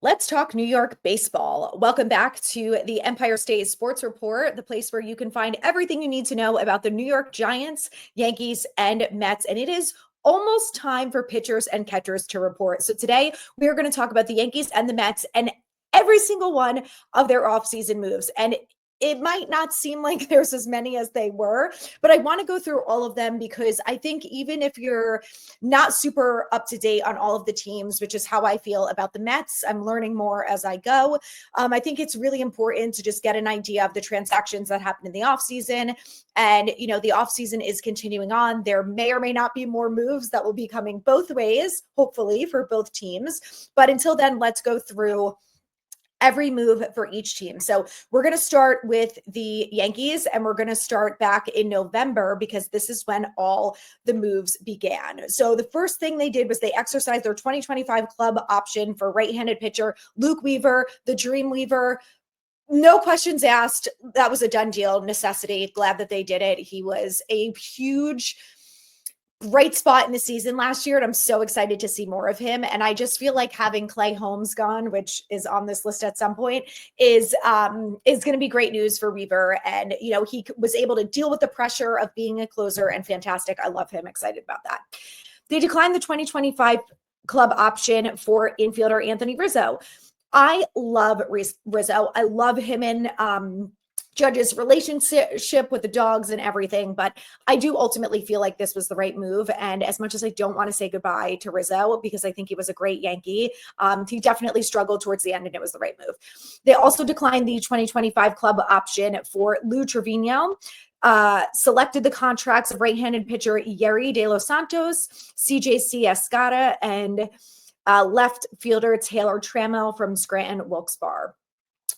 Let's talk New York baseball. Welcome back to the Empire State Sports Report, the place where you can find everything you need to know about the New York Giants, Yankees, and Mets. And it is almost time for pitchers and catchers to report. So today we are going to talk about the Yankees and the Mets and every single one of their offseason moves. And it might not seem like there's as many as they were, but I want to go through all of them because I think even if you're not super up to date on all of the teams, which is how I feel about the Mets, I'm learning more as I go. I think it's really important to just get an idea of the transactions that happened in the offseason. And, the offseason is continuing on. There may or may not be more moves that will be coming both ways, hopefully for both teams. But until then, let's go through every move for each team. So we're going to start with the Yankees, and we're going to start back in November because this is when all the moves began. So the first thing they did was they exercised their 2025 club option for right-handed pitcher Luke Weaver, the Dream Weaver. No questions asked. That was a done deal, necessity. Glad that they did it. He was a huge bright spot in the season last year, and I'm so excited to see more of him. And I just feel like having Clay Holmes gone, which is on this list at some point, is going to be great news for Weaver. And he was able to deal with the pressure of being a closer, and fantastic. I love him. Excited about that. They declined the 2025 club option for infielder Anthony Rizzo. I love Rizzo. I love him in Judge's relationship with the dogs and everything, but I do ultimately feel like this was the right move. And as much as I don't want to say goodbye to Rizzo because I think he was a great Yankee, he definitely struggled towards the end, and it was the right move. They also declined the 2025 club option for Lou Trevino. Selected the contracts of right-handed pitcher Yerry De Los Santos, CJC Escada, and left fielder Taylor Trammell from Scranton Wilkes-Barre.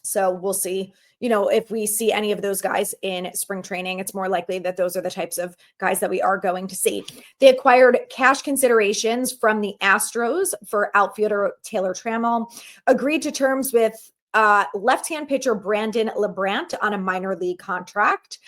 So we'll see, if we see any of those guys in spring training. It's more likely that those are the types of guys that we are going to see. They acquired cash considerations from the Astros for outfielder Taylor Trammell, agreed to terms with left-hand pitcher Brandon LeBrant on a minor league contract,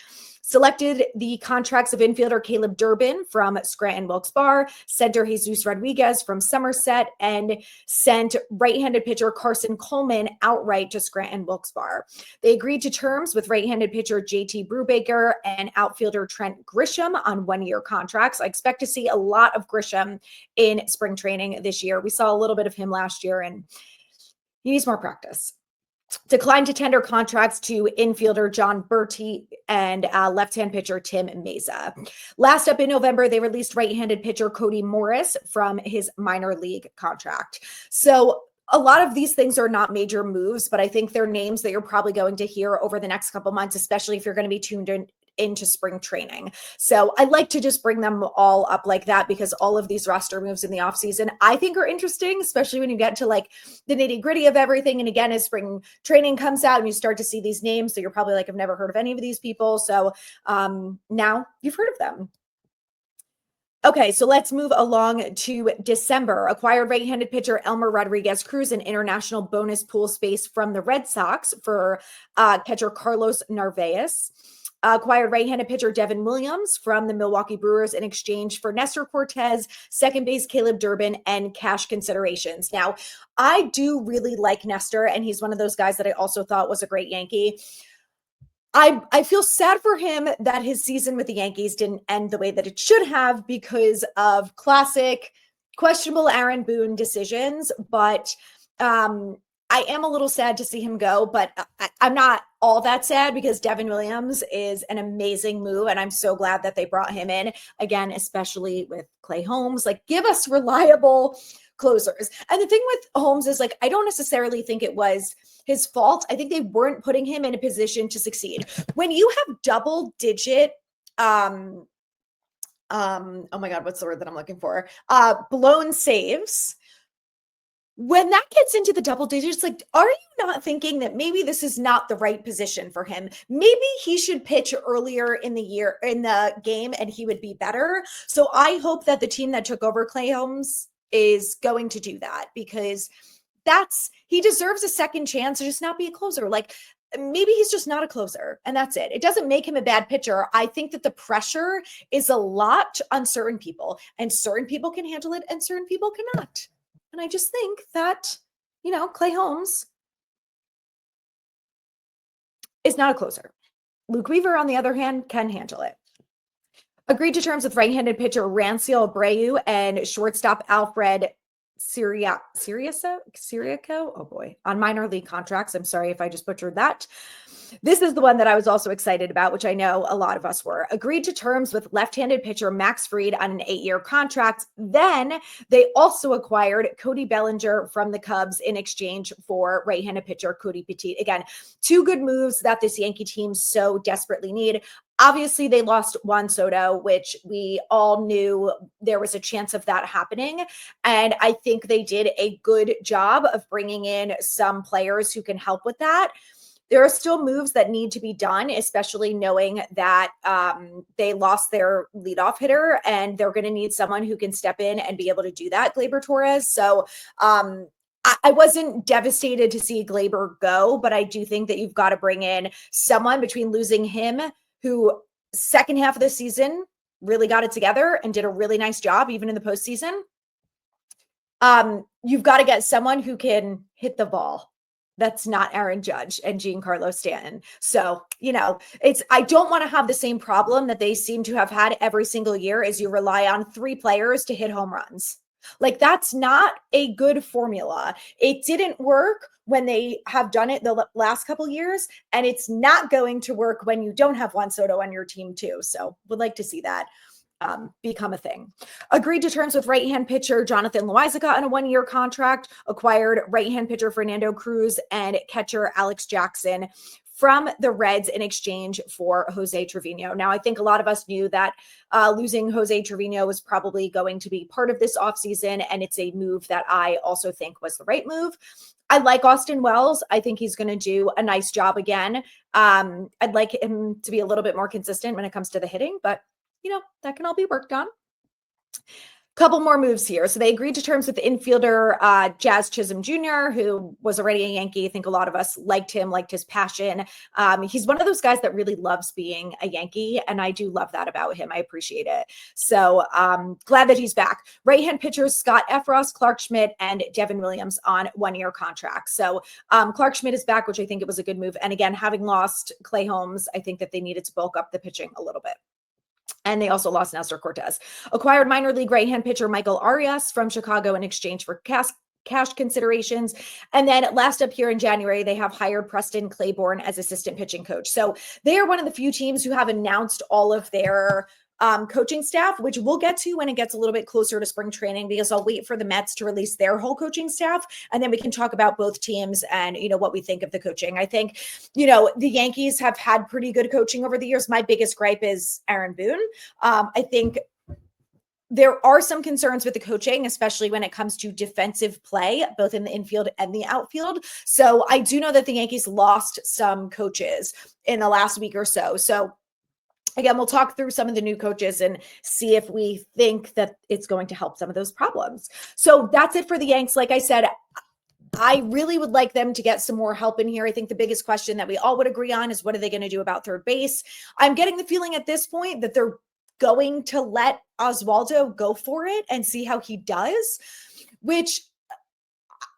selected the contracts of infielder Caleb Durbin from Scranton Wilkes-Barre, center Jesus Rodriguez from Somerset, and sent right-handed pitcher Carson Coleman outright to Scranton Wilkes-Barre. They agreed to terms with right-handed pitcher JT Brubaker and outfielder Trent Grisham on one-year contracts. I expect to see a lot of Grisham in spring training this year. We saw a little bit of him last year, and he needs more practice. Declined to tender contracts to infielder John Bertie and left-hand pitcher Tim Meza. Last up in November, they released right-handed pitcher Cody Morris from his minor league contract. So a lot of these things are not major moves, but I think they're names that you're probably going to hear over the next couple months, especially if you're going to be tuned into spring training. So I like to just bring them all up like that because all of these roster moves in the offseason I think are interesting, especially when you get to like the nitty gritty of everything. And again, as spring training comes out and you start to see these names, so you're probably like, I've never heard of any of these people. So now you've heard of them. Okay, so let's move along to December. Acquired right-handed pitcher Elmer Rodriguez Cruz an international bonus pool space from the Red Sox for catcher Carlos Narvaez. Acquired right-handed pitcher Devin Williams from the Milwaukee Brewers in exchange for Nestor Cortez, second base Caleb Durbin, and cash considerations. Now, I do really like Nestor, and he's one of those guys that I also thought was a great Yankee. I feel sad for him that his season with the Yankees didn't end the way that it should have because of classic questionable Aaron Boone decisions, but I am a little sad to see him go, but I'm not all that sad because Devin Williams is an amazing move, and I'm so glad that they brought him in again, especially with Clay Holmes. Like, give us reliable closers. And the thing with Holmes is, like, I don't necessarily think it was his fault. I think they weren't putting him in a position to succeed. When you have double digit, oh my God, what's the word that I'm looking for? Blown saves. When that gets into the double digits, like, are you not thinking that maybe this is not the right position for him? Maybe he should pitch earlier in the game and he would be better. So I hope that the team that took over Clay Holmes is going to do that because he deserves a second chance to just not be a closer. Like, maybe he's just not a closer and that's it. It doesn't make him a bad pitcher. I think that the pressure is a lot on certain people, and certain people can handle it and certain people cannot. And I just think that, Clay Holmes is not a closer. Luke Weaver, on the other hand, can handle it. Agreed to terms with right-handed pitcher Ranciel Abreu and shortstop Alfred Siriaco. Oh boy, on minor league contracts. I'm sorry if I just butchered that. This is the one that I was also excited about, which I know a lot of us were. Agreed to terms with left-handed pitcher Max Fried on an 8-year contract. Then they also acquired Cody Bellinger from the Cubs in exchange for right-handed pitcher Cody Petit. Again, two good moves that this Yankee team so desperately need. Obviously, they lost Juan Soto, which we all knew there was a chance of that happening. And I think they did a good job of bringing in some players who can help with that. There are still moves that need to be done, especially knowing that they lost their leadoff hitter and they're going to need someone who can step in and be able to do that, Gleyber Torres. So I wasn't devastated to see Gleyber go, but I do think that you've got to bring in someone between losing him, who second half of the season really got it together and did a really nice job, even in the postseason. You've got to get someone who can hit the ball. That's not Aaron Judge and Giancarlo Stanton. So, I don't want to have the same problem that they seem to have had every single year, as you rely on 3 players to hit home runs. Like, that's not a good formula. It didn't work when they have done it the last couple years, and it's not going to work when you don't have Juan Soto on your team too. So would like to see that become a thing. Agreed to terms with right-hand pitcher Jonathan Loaisiga on a 1-year contract, acquired right-hand pitcher Fernando Cruz and catcher Alex Jackson from the Reds in exchange for Jose Trevino. Now, I think a lot of us knew that losing Jose Trevino was probably going to be part of this offseason, and it's a move that I also think was the right move. I like Austin Wells. I think he's going to do a nice job again. I'd like him to be a little bit more consistent when it comes to the hitting, but that can all be worked on. Couple more moves here. So they agreed to terms with the infielder Jazz Chisholm Jr., who was already a Yankee. I think a lot of us liked him, liked his passion. He's one of those guys that really loves being a Yankee, and I do love that about him. I appreciate it. So glad that he's back. Right-hand pitchers Scott Efros, Clark Schmidt, and Devin Williams on 1-year contracts. So Clark Schmidt is back, which I think it was a good move. And again, having lost Clay Holmes, I think that they needed to bulk up the pitching a little bit. And they also lost Nestor Cortez. Acquired minor league right-hand pitcher Michael Arias from Chicago in exchange for cash considerations. And then last up here in January, they have hired Preston Claiborne as assistant pitching coach. So they are one of the few teams who have announced all of their coaching staff, which we'll get to when it gets a little bit closer to spring training, because I'll wait for the Mets to release their whole coaching staff. And then we can talk about both teams and, what we think of the coaching. I think, the Yankees have had pretty good coaching over the years. My biggest gripe is Aaron Boone. I think there are some concerns with the coaching, especially when it comes to defensive play, both in the infield and the outfield. So I do know that the Yankees lost some coaches in the last week or so. So again, we'll talk through some of the new coaches and see if we think that it's going to help some of those problems. So that's it for the Yanks. Like I said, I really would like them to get some more help in here. I think the biggest question that we all would agree on is, what are they going to do about third base? I'm getting the feeling at this point that they're going to let Oswaldo go for it and see how he does, which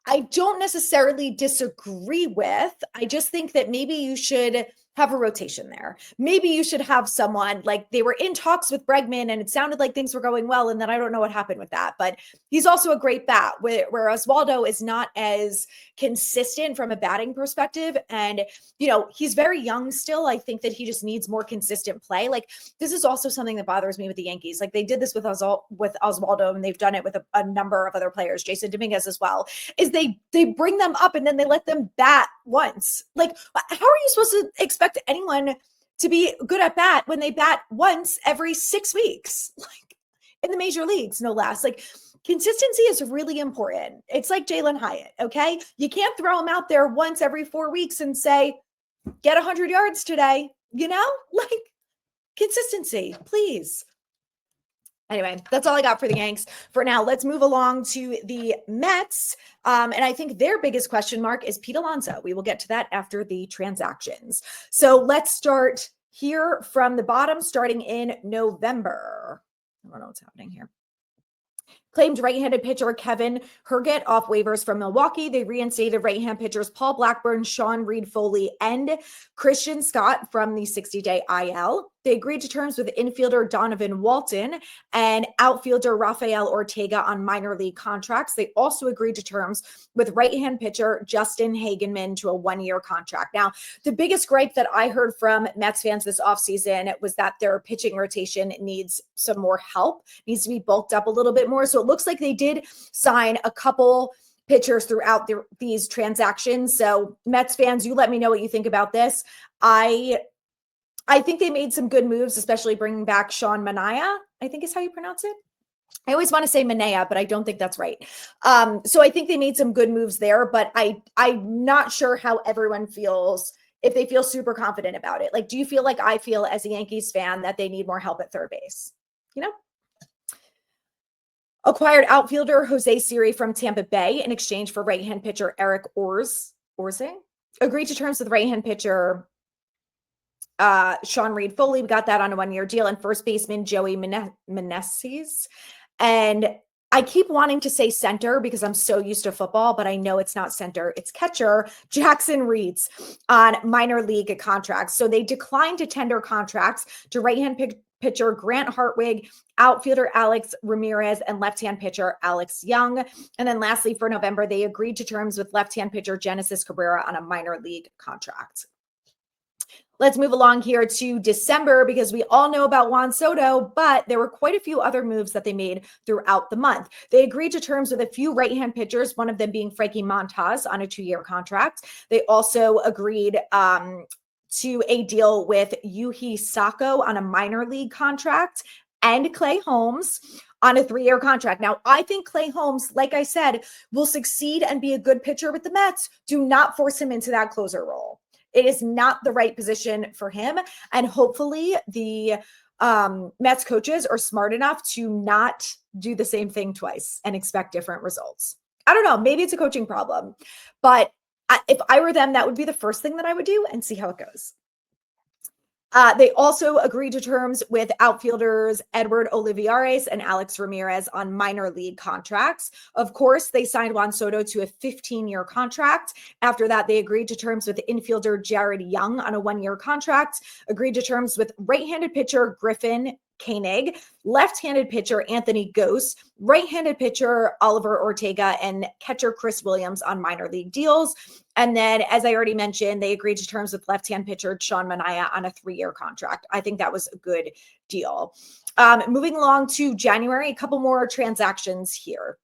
I don't necessarily disagree with. I just think that maybe you should have a rotation there. Maybe you should have someone, like they were in talks with Bregman and it sounded like things were going well. And then I don't know what happened with that, but he's also a great bat, where Oswaldo is not as consistent from a batting perspective. And, he's very young still. I think that he just needs more consistent play. Like, this is also something that bothers me with the Yankees. Like, they did this with Oswaldo, and they've done it with a number of other players, Jason Dominguez as well, is they bring them up and then they let them bat once. Like, how are you supposed to expect anyone to be good at bat when they bat once every 6 weeks, like in the major leagues, no less? Like, consistency is really important. It's like Jalen Hyatt. Okay. You can't throw him out there once every 4 weeks and say, get 100 yards today, like, consistency, please. Anyway, that's all I got for the Yanks for now. Let's move along to the Mets. And I think their biggest question mark is Pete Alonso. We will get to that after the transactions. So let's start here from the bottom, starting in November. I don't know what's happening here. Claimed right-handed pitcher Kevin Herget off waivers from Milwaukee. They reinstated right-hand pitchers Paul Blackburn, Sean Reed-Foley, and Christian Scott from the 60-day IL. They agreed to terms with infielder Donovan Walton and outfielder Rafael Ortega on minor league contracts. They also agreed to terms with right-hand pitcher Justin Hagenman to a one-year contract. Now, the biggest gripe that I heard from Mets fans this offseason was that their pitching rotation needs some more help, needs to be bulked up a little bit more. So it looks like they did sign a couple pitchers throughout these transactions. So Mets fans, you let me know what you think about this. I think they made some good moves, especially bringing back Sean Manaea, I think is how you pronounce it. I always want to say Manaea, but I don't think that's right. So I think they made some good moves there, but I'm not sure how everyone feels, if they feel super confident about it. Like, do you feel like I feel as a Yankees fan that they need more help at third base? You know? Acquired outfielder Jose Siri from Tampa Bay in exchange for right-hand pitcher Eric Orze. Agreed to terms with right-hand pitcher Sean Reed-Foley. We got that on a one-year deal, and first baseman Joey Meneses. And I keep wanting to say center because I'm so used to football, but I know it's not center. It's catcher Jackson Reeds on minor league contracts. So they declined to tender contracts to right-hand pitcher Grant Hartwig, outfielder Alex Ramirez, and left-hand pitcher Alex Young. And then lastly, for November, they agreed to terms with left-hand pitcher Genesis Cabrera on a minor league contract. Let's move along here to December because we all know about Juan Soto, but there were quite a few other moves that they made throughout the month. They agreed to terms with a few right-hand pitchers, one of them being Frankie Montas on a 2-year contract. They also agreed to a deal with Yuhi Sako on a minor league contract and Clay Holmes on a 3-year contract. Now, I think Clay Holmes, like I said, will succeed and be a good pitcher with the Mets. Do not force him into that closer role. It is not the right position for him. And hopefully the Mets coaches are smart enough to not do the same thing twice and expect different results. I don't know. Maybe it's a coaching problem. But if I were them, that would be the first thing that I would do and see how it goes. They also agreed to terms with outfielders Edward Olivares and Alex Ramirez on minor league contracts. Of course, they signed Juan Soto to a 15-year contract. After that, they agreed to terms with infielder Jared Young on a 1-year contract, agreed to terms with right-handed pitcher Griffin Koenig, left-handed pitcher Anthony Gose, right-handed pitcher Oliver Ortega, and catcher Chris Williams on minor league deals. And then, as I already mentioned, they agreed to terms with left-hand pitcher Sean Manaea on a 3-year contract. I think that was a good deal. Moving along to January, a couple more transactions here.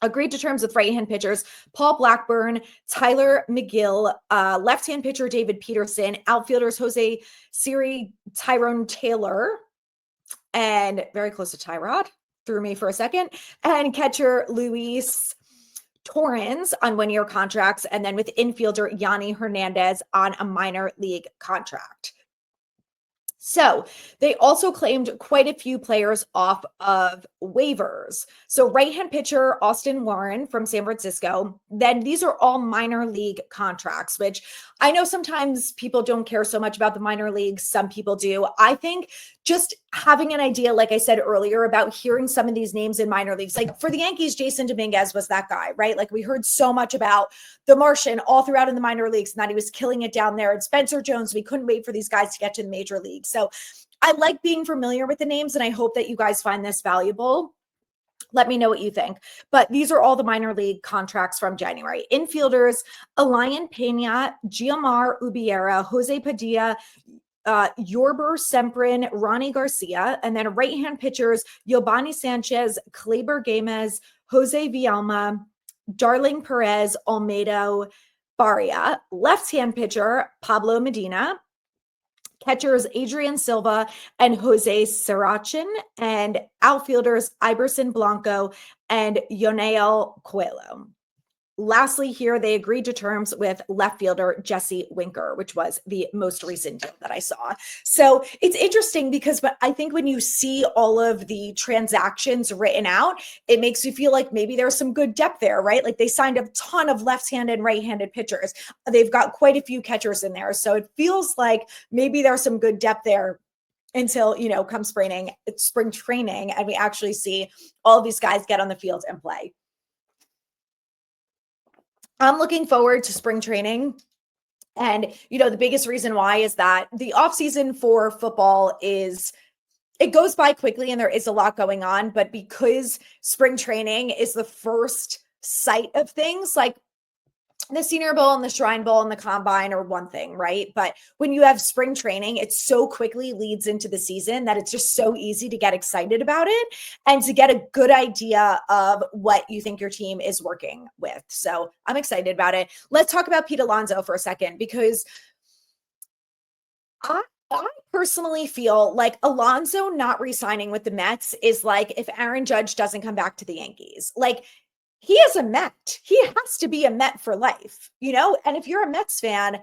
Agreed to terms with right-hand pitchers Paul Blackburn, Tyler McGill, left-hand pitcher David Peterson, outfielders Jose Siri, Tyrone Taylor, and very close to Tyrod, threw me for a second, and catcher Luis Torrens on 1-year contracts, and then with infielder Yanni Hernandez on a minor league contract. So they also claimed quite a few players off of waivers. So right-hand pitcher Austin Warren from San Francisco. Then these are all minor league contracts, which I know sometimes people don't care so much about the minor leagues. Some people do. I think just having an idea, like I said earlier, about hearing some of these names in minor leagues, like for the Yankees, Jason Dominguez was that guy, right? Like we heard so much about the Martian all throughout in the minor leagues and that he was killing it down there. And Spencer Jones, we couldn't wait for these guys to get to the major league. So I like being familiar with the names, and I hope that you guys find this valuable. Let me know what you think. But these are all the minor league contracts from January. Infielders, Elian Pena, Giomar Ubiera, Jose Padilla, Yorber Semprin, Ronnie Garcia, and then right-hand pitchers, Yobani Sanchez, Kleber Gamez, Jose Villalma, Darling Perez, Olmedo Barria, left-hand pitcher, Pablo Medina, catchers Adrian Silva and Jose Sarachin, and outfielders Iverson Blanco and Yonael Coelho. Lastly, here, they agreed to terms with left fielder Jesse Winker, which was the most recent deal that I saw. So it's interesting because I think when you see all of the transactions written out, it makes you feel like maybe there's some good depth there, right? Like they signed a ton of left-handed and right-handed pitchers. They've got quite a few catchers in there. So it feels like maybe there's some good depth there until, come spring training, and we actually see all of these guys get on the field and play. I'm looking forward to spring training. And, the biggest reason why is that the offseason for football it goes by quickly and there is a lot going on, but because spring training is the first sight of things, like the Senior Bowl and the Shrine Bowl and the Combine are one thing, right? But when you have spring training, it so quickly leads into the season that it's just so easy to get excited about it and to get a good idea of what you think your team is working with. So I'm excited about it. Let's talk about Pete Alonso for a second, because I personally feel like Alonso not re-signing with the Mets is like if Aaron Judge doesn't come back to the Yankees. Like, he is a Met. He has to be a Met for life, And if you're a Mets fan,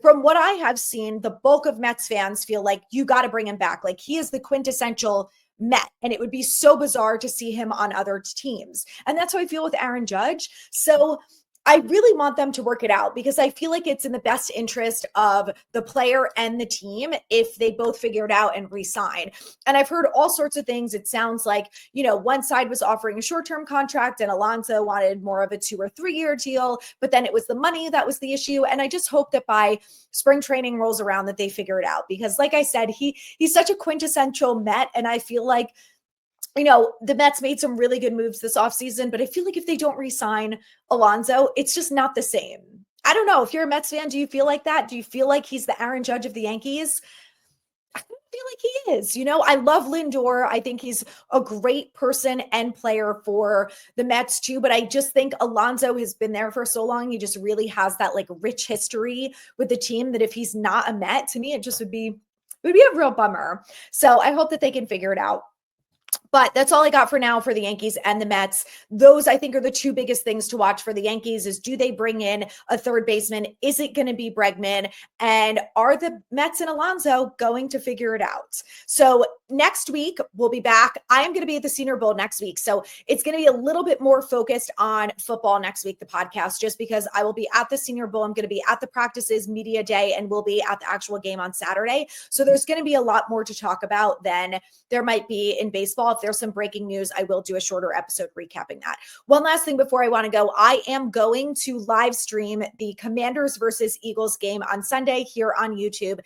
from what I have seen, the bulk of Mets fans feel like you got to bring him back. Like, he is the quintessential Met, and it would be so bizarre to see him on other teams. And that's how I feel with Aaron Judge. So I really want them to work it out, because I feel like it's in the best interest of the player and the team if they both figure it out and re-sign. And I've heard all sorts of things. It sounds like, one side was offering a short-term contract and Alonso wanted more of a 2 or 3 year deal, but then it was the money that was the issue. And I just hope that by spring training rolls around that they figure it out, because like I said, he's such a quintessential Met. And I feel like, the Mets made some really good moves this offseason, but I feel like if they don't re-sign Alonso, it's just not the same. I don't know. If you're a Mets fan, do you feel like that? Do you feel like he's the Aaron Judge of the Yankees? I don't feel like he is. I love Lindor. I think he's a great person and player for the Mets too, but I just think Alonso has been there for so long. He just really has that like rich history with the team that if he's not a Met, to me, it would be a real bummer. So I hope that they can figure it out. But that's all I got for now for the Yankees and the Mets. Those, I think, are the two biggest things to watch for the Yankees is, do they bring in a third baseman? Is it going to be Bregman? And are the Mets and Alonso going to figure it out? So next week, we'll be back. I am going to be at the Senior Bowl next week. So it's going to be a little bit more focused on football next week, the podcast, just because I will be at the Senior Bowl. I'm going to be at the practices media day, and we'll be at the actual game on Saturday. So there's going to be a lot more to talk about than there might be in baseball. If there's some breaking news, I will do a shorter episode recapping that. One last thing before I want to go, I am going to live stream the Commanders versus Eagles game on Sunday here on YouTube.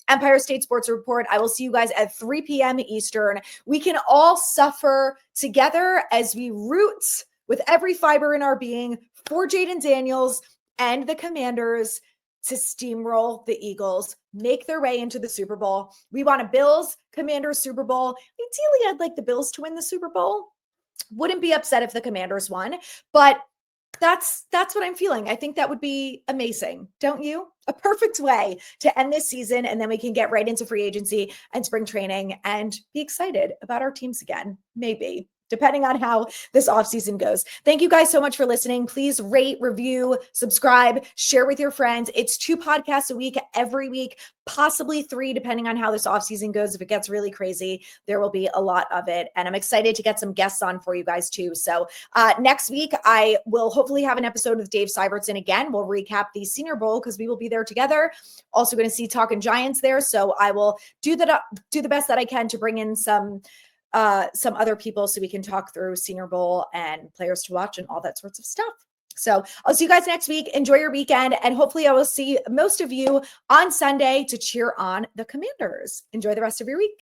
Empire State Sports Report. I will see you guys at 3 p.m. Eastern. We can all suffer together as we root with every fiber in our being for Jaden Daniels and the Commanders to steamroll the Eagles, make their way into the Super Bowl. We want a Bills Commanders Super Bowl. Ideally, I'd like the Bills to win the Super Bowl. Wouldn't be upset if the Commanders won, but that's what I'm feeling. I think that would be amazing. Don't you? A perfect way to end this season, and then we can get right into free agency and spring training and be excited about our teams again. Maybe, depending on how this offseason goes. Thank you guys so much for listening. Please rate, review, subscribe, share with your friends. It's 2 podcasts a week every week, possibly 3, depending on how this offseason goes. If it gets really crazy, there will be a lot of it. And I'm excited to get some guests on for you guys too. So next week, I will hopefully have an episode with Dave Syvertson again. We'll recap the Senior Bowl because we will be there together. Also going to see Talking Giants there. So I will do the best that I can to bring in some other people so we can talk through Senior Bowl and players to watch and all that sorts of stuff. So I'll see you guys next week. Enjoy your weekend. And hopefully I will see most of you on Sunday to cheer on the Commanders. Enjoy the rest of your week.